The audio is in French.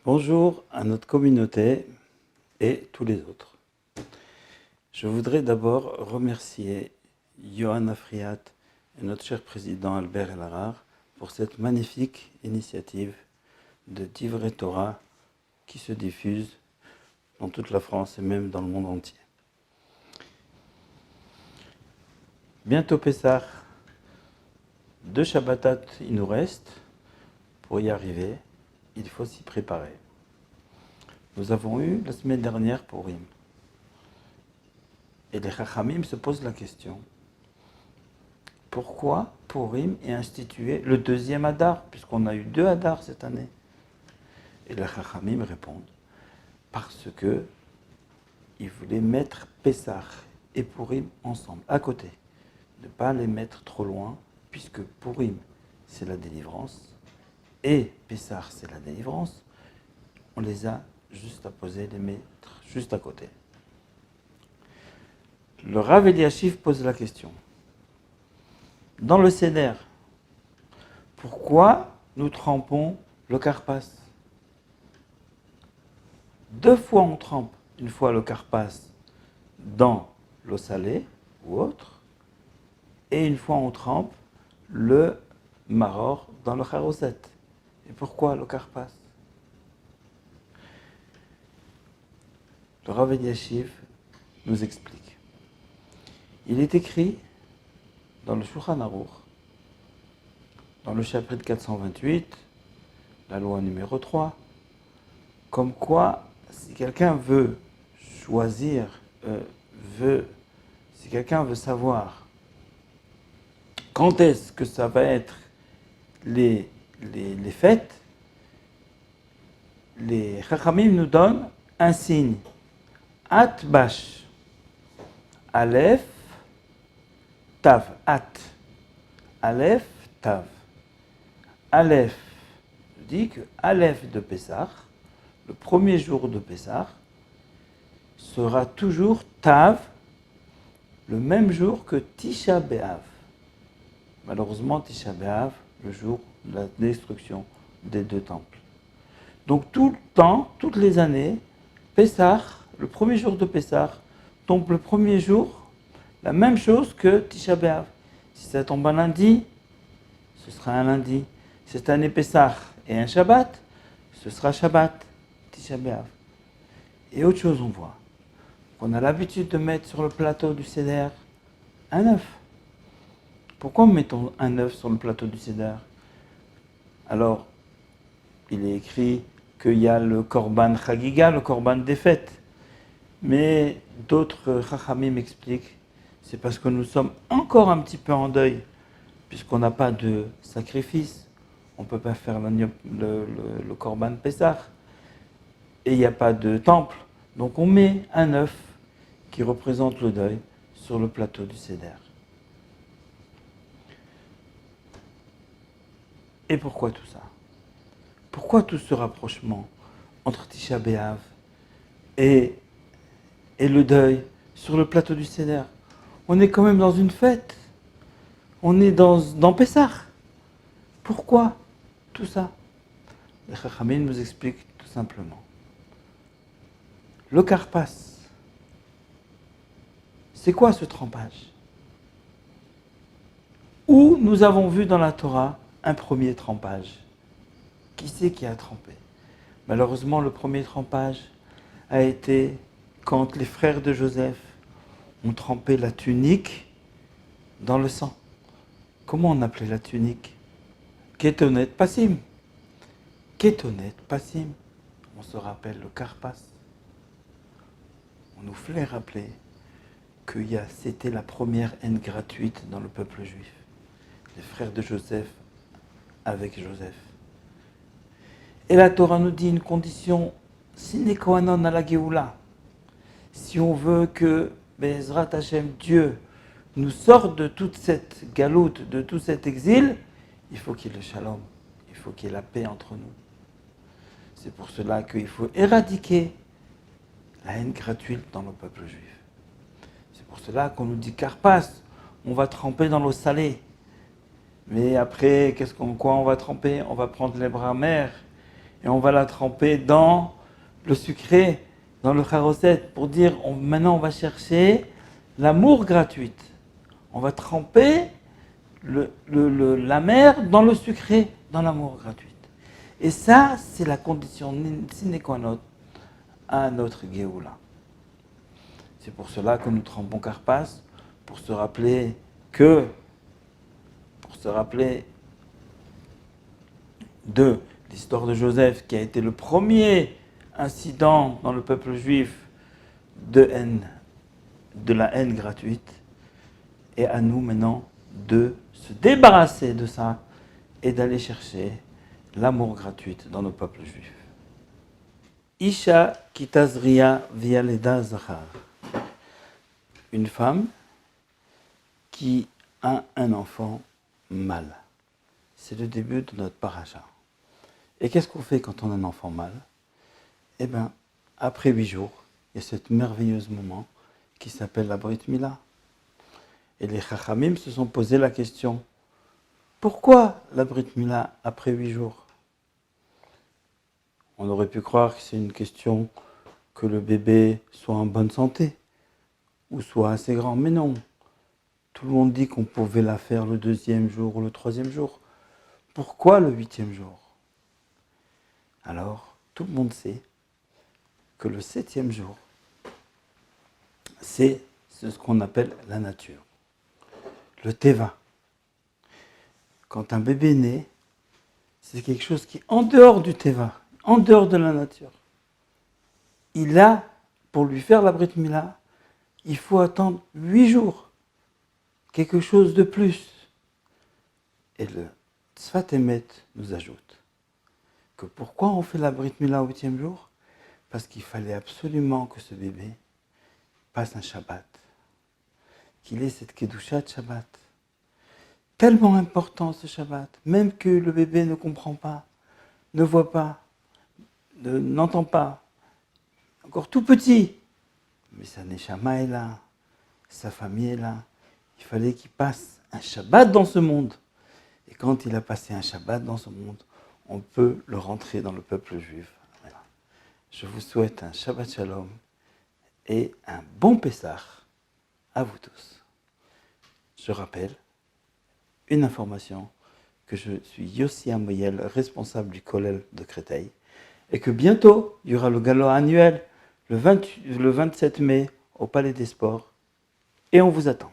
Bonjour à notre communauté et tous les autres. Je voudrais d'abord remercier Johanna Friat et notre cher président Albert El-Harar pour cette magnifique initiative de Divrei Torah qui se diffuse dans toute la France et même dans le monde entier. Bientôt Pessah, 2 Shabbatot il nous reste. Pour y arriver, il faut s'y préparer. Nous avons eu la semaine dernière Purim. Et les Chachamim se posent la question, pourquoi Purim est institué le 2e Adar, puisqu'on a eu 2 Adar cette année? Et les Chachamim répondent, parce que ils voulaient mettre Pessah et Purim ensemble, à côté. Ne pas les mettre trop loin, puisque Purim, c'est la délivrance, et Pessah, c'est la délivrance. On les a juste à poser, les mettre juste à côté. Le Rav Eliashiv pose la question. Dans le Seder, pourquoi nous trempons le karpas? 2 fois on trempe, une fois le karpas dans l'eau salée ou autre, et une fois on trempe le maror dans le charoset. Et pourquoi le karpas? Le Rav Eliashiv nous explique. Il est écrit dans le Shulchan Aruch, dans le chapitre 428, la loi numéro 3, comme quoi, si quelqu'un veut choisir, si quelqu'un veut savoir quand est-ce que ça va être les fêtes, les Chachamim nous donnent un signe. Atbash, Aleph, Tav, At, Aleph, Tav. Aleph dit que Aleph de Pessah, le premier jour de Pessah, sera toujours Tav, le même jour que Tisha B'Av. Malheureusement, Tisha B'Av, le jour de la destruction des 2 temples. Donc tout le temps, toutes les années, Pessah, le premier jour de Pessah, tombe le premier jour, la même chose que Tisha B'Av. Si ça tombe un lundi, ce sera un lundi. Cette année Pessah et un Shabbat, ce sera Shabbat, Tisha B'Av. Et autre chose, on voit qu'on a l'habitude de mettre sur le plateau du Seder un œuf. Pourquoi mettons un œuf sur le plateau du Seder? Alors, il est écrit qu'il y a le Korban Chagiga, le Korban des fêtes. Mais d'autres Chachamim m'expliquent, c'est parce que nous sommes encore un petit peu en deuil, puisqu'on n'a pas de sacrifice, on ne peut pas faire le Korban Pessah, et il n'y a pas de temple. Donc on met un œuf qui représente le deuil sur le plateau du Seder. Et pourquoi tout ça? Pourquoi tout ce rapprochement entre Tisha B'Av et le deuil sur le plateau du Seder? On est quand même dans une fête. On est dans Pessah. Pourquoi tout ça? Les Chachamim nous expliquent tout simplement. Le karpas, c'est quoi ce trempage? Où nous avons vu dans la Torah un premier trempage? Qui c'est qui a trempé? Malheureusement, le premier trempage a été quand les frères de Joseph ont trempé la tunique dans le sang. Comment on appelait la tunique? Ketonet Passim. Ketonet Passim. On se rappelle le karpas. On nous voulait rappeler que c'était la première haine gratuite dans le peuple juif. Les frères de Joseph avec Joseph. Et la Torah nous dit une condition sine qua non à la Géoula. Si on veut que Be'ezrat Hashem, Dieu, nous sorte de toute cette galoute, de tout cet exil, il faut qu'il y ait le shalom, il faut qu'il y ait la paix entre nous. C'est pour cela qu'il faut éradiquer la haine gratuite dans le peuple juif. C'est pour cela qu'on nous dit karpas, on va tremper dans l'eau salée. Mais après, quoi on va tremper? On va prendre les bras mères et on va la tremper dans le sucré, dans le charoset, pour dire maintenant on va chercher l'amour gratuit. On va tremper la mer dans le sucré, dans l'amour gratuit. Et ça, c'est la condition sine qua non à notre Géoula. C'est pour cela que nous trempons Karpas, pour se rappeler de l'histoire de Joseph, qui a été le premier incident dans le peuple juif de la haine gratuite, et à nous maintenant de se débarrasser de ça et d'aller chercher l'amour gratuit dans nos peuples juifs. Isha kitazria vialeda zachar. Une femme qui a un enfant mâle. C'est le début de notre paracha. Et qu'est-ce qu'on fait quand on a un enfant mâle? Eh bien, après 8 jours, il y a ce merveilleux moment qui s'appelle la Brit Mila. Et les Chachamim se sont posé la question, pourquoi la Brit Mila après 8 jours? On aurait pu croire que c'est une question que le bébé soit en bonne santé ou soit assez grand, mais non. Tout le monde dit qu'on pouvait la faire le 2e jour ou le 3e jour. Pourquoi le 8e jour? Alors, tout le monde sait que le 7e jour, c'est ce qu'on appelle la nature. Le teva. Quand un bébé naît, c'est quelque chose qui est en dehors du teva, en dehors de la nature. Pour lui faire la Brit Mila, il faut attendre 8 jours. Quelque chose de plus. Et le Tzfat Emet nous ajoute que pourquoi on fait la Brit Mila au 8e jour? Parce qu'il fallait absolument que ce bébé passe un Shabbat. Qu'il ait cette Kedusha de Shabbat. Tellement important ce Shabbat, même que le bébé ne comprend pas, ne voit pas, n'entend pas, encore tout petit. Mais sa Neshama est là, sa famille est là. Il fallait qu'il passe un Shabbat dans ce monde. Et quand il a passé un Shabbat dans ce monde, on peut le rentrer dans le peuple juif. Voilà. Je vous souhaite un Shabbat Shalom et un bon Pessah à vous tous. Je rappelle une information, que je suis Yossi Amoyel, responsable du Kollel de Créteil, et que bientôt, il y aura le galop annuel le 27 mai au Palais des Sports, et on vous attend.